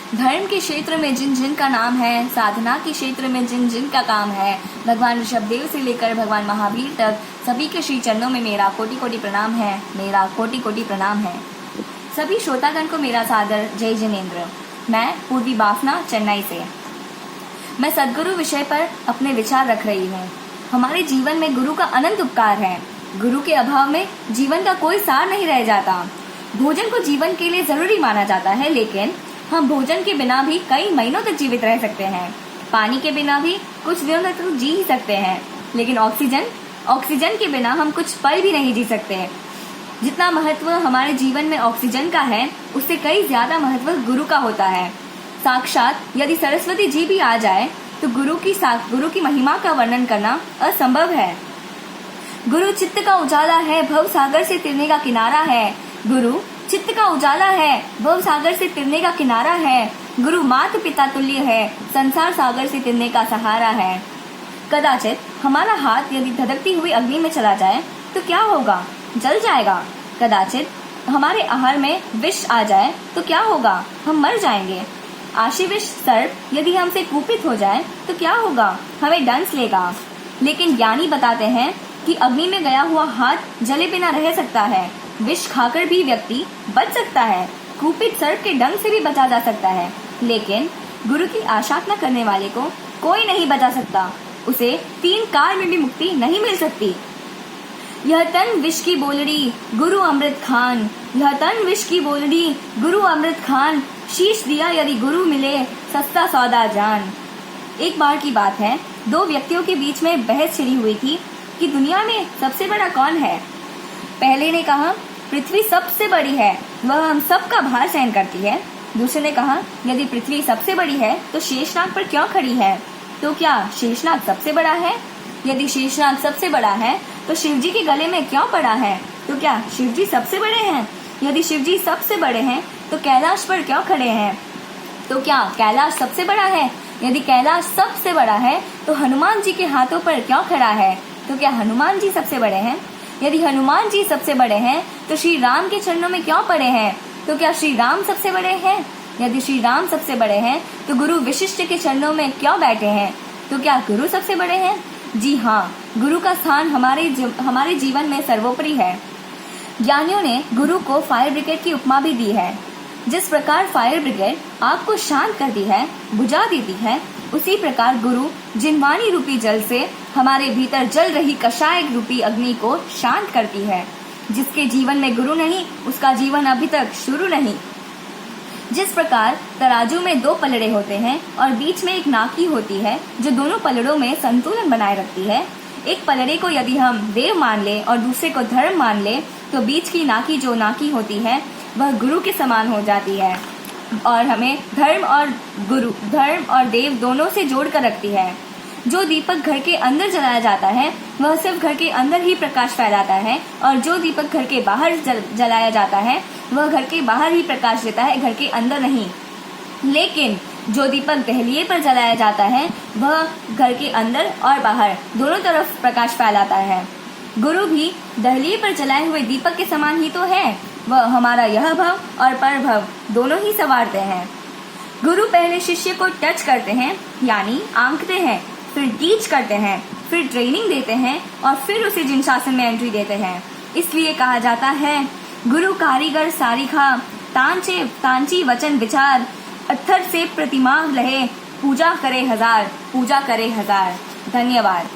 धर्म के क्षेत्र में जिन जिन का नाम है, साधना के क्षेत्र में जिन जिन का काम है, भगवान ऋषभदेव से लेकर भगवान महावीर तक सभी के श्री चरणों में मेरा कोटि कोटि प्रणाम है, मेरा कोटि कोटि प्रणाम है। सभी श्रोतागण को मेरा सादर जय जिनेन्द्र। मैं पूर्वी बाफना चेन्नई से। मैं सद्गुरु विषय पर अपने विचार रख रही हूँ। हमारे जीवन में गुरु का अनंत उपकार है। गुरु के अभाव में जीवन का कोई सार नहीं रह जाता। भोजन को जीवन के लिए जरूरी माना जाता है, लेकिन हम भोजन के बिना भी कई महीनों तक जीवित रह सकते हैं। पानी के बिना भी कुछ दिनों तक तो जी ही सकते हैं, लेकिन ऑक्सीजन के बिना हम कुछ पल भी नहीं जी सकते। जितना महत्व हमारे जीवन में ऑक्सीजन का है, उससे कई ज्यादा महत्व गुरु का होता है। साक्षात यदि सरस्वती जी भी आ जाए तो गुरु की महिमा का वर्णन करना असंभव है। गुरु चित्त का उजाला है, भव सागर से तिरने का किनारा है। गुरु चित्त का उजाला है, भव सागर से तिरने का किनारा है। गुरु माता पिता तुल्य है, संसार सागर से तिरने का सहारा है। कदाचित हमारा हाथ यदि धधकती हुई अग्नि में चला जाए तो क्या होगा? जल जाएगा। कदाचित हमारे आहार में विष आ जाए तो क्या होगा? हम मर जाएंगे। आशीविष सर्प यदि हमसे कुपित हो जाए तो क्या होगा? हमें डंस लेगा। लेकिन ज्ञानी बताते हैं कि अग्नि में गया हुआ हाथ जले बिना रह सकता है। विष खाकर भी व्यक्ति बच सकता है। कुपित सर्प के डंक से भी बचा जा सकता है, लेकिन गुरु की आशाधना करने वाले को कोई नहीं बचा सकता। उसे 3 काल में भी मुक्ति नहीं मिल सकती। यह तन विष की बोलड़ी गुरु अमृत खान, यह तन विष की बोलड़ी गुरु अमृत खान। शीश दिया यदि गुरु मिले, सस्ता सौदा जान। एक बार की बात है, 2 व्यक्तियों के बीच में बहस छिड़ी हुई थी कि दुनिया में सबसे बड़ा कौन है। पहले ने कहा पृथ्वी सबसे बड़ी है, वह हम सबका भार सहन करती है। दूसरे ने कहा यदि पृथ्वी सबसे बड़ी है तो शेषनाग पर क्यों खड़ी है? तो क्या शेषनाग सबसे बड़ा है? यदि शेषनाग सबसे बड़ा है तो शिवजी के गले में क्यों पड़ा है? तो क्या शिवजी सबसे बड़े हैं? यदि शिवजी सबसे बड़े हैं तो कैलाश पर क्यों खड़े हैं? तो क्या कैलाश सबसे बड़ा है? यदि कैलाश सबसे बड़ा है तो हनुमान जी के हाथों पर क्यों खड़ा है? तो क्या हनुमान जी सबसे बड़े हैं? यदि हनुमान जी सबसे बड़े हैं तो श्री राम के चरणों में क्यों पड़े हैं? तो क्या श्री राम सबसे बड़े हैं? यदि श्री राम सबसे बड़े हैं तो गुरु विशिष्ट के चरणों में क्यों बैठे हैं? तो क्या गुरु सबसे बड़े हैं? जी हाँ, गुरु का स्थान हमारे जीवन में सर्वोपरि है। ज्ञानियों ने गुरु को फायर ब्रिगेड की उपमा भी दी है। जिस प्रकार फायर ब्रिगेड आग को शांत करती है, बुझा देती है, उसी प्रकार गुरु जिनवाणी रूपी जल से हमारे भीतर जल रही कषाय रूपी अग्नि को शांत करती है। जिसके जीवन में गुरु नहीं, उसका जीवन अभी तक शुरू नहीं। जिस प्रकार तराजू में 2 पलड़े होते हैं और बीच में एक नाकी होती है जो दोनों पलड़ों में संतुलन बनाए रखती है। एक पलड़े को यदि हम देव मान ले और दूसरे को धर्म मान ले तो बीच की जो नाकी होती है वह गुरु के समान हो जाती है और हमें धर्म और देव दोनों से जोड़ कर रखती है। जो दीपक घर के अंदर जलाया जाता है वह सिर्फ घर के अंदर ही प्रकाश फैलाता है, और जो दीपक घर के बाहर जलाया जाता है वह घर के बाहर ही प्रकाश देता है, घर के अंदर नहीं। लेकिन जो दीपक दहलीए पर जलाया जाता है वह घर के अंदर और बाहर दोनों तरफ प्रकाश फैलाता है। गुरु भी दहलीए पर जलाए हुए दीपक के समान ही तो है। वह हमारा यह भव और पर भव दोनों ही संवारते हैं। गुरु पहले शिष्य को टच करते हैं, यानी आंकते हैं, फिर टीच करते हैं, फिर ट्रेनिंग देते हैं और फिर उसे जिन शासन में एंट्री देते हैं। इसलिए कहा जाता है गुरु कारीगर सारिखा, तांची वचन विचार, पत्थर से प्रतिमा लहे, पूजा करे हजार। धन्यवाद।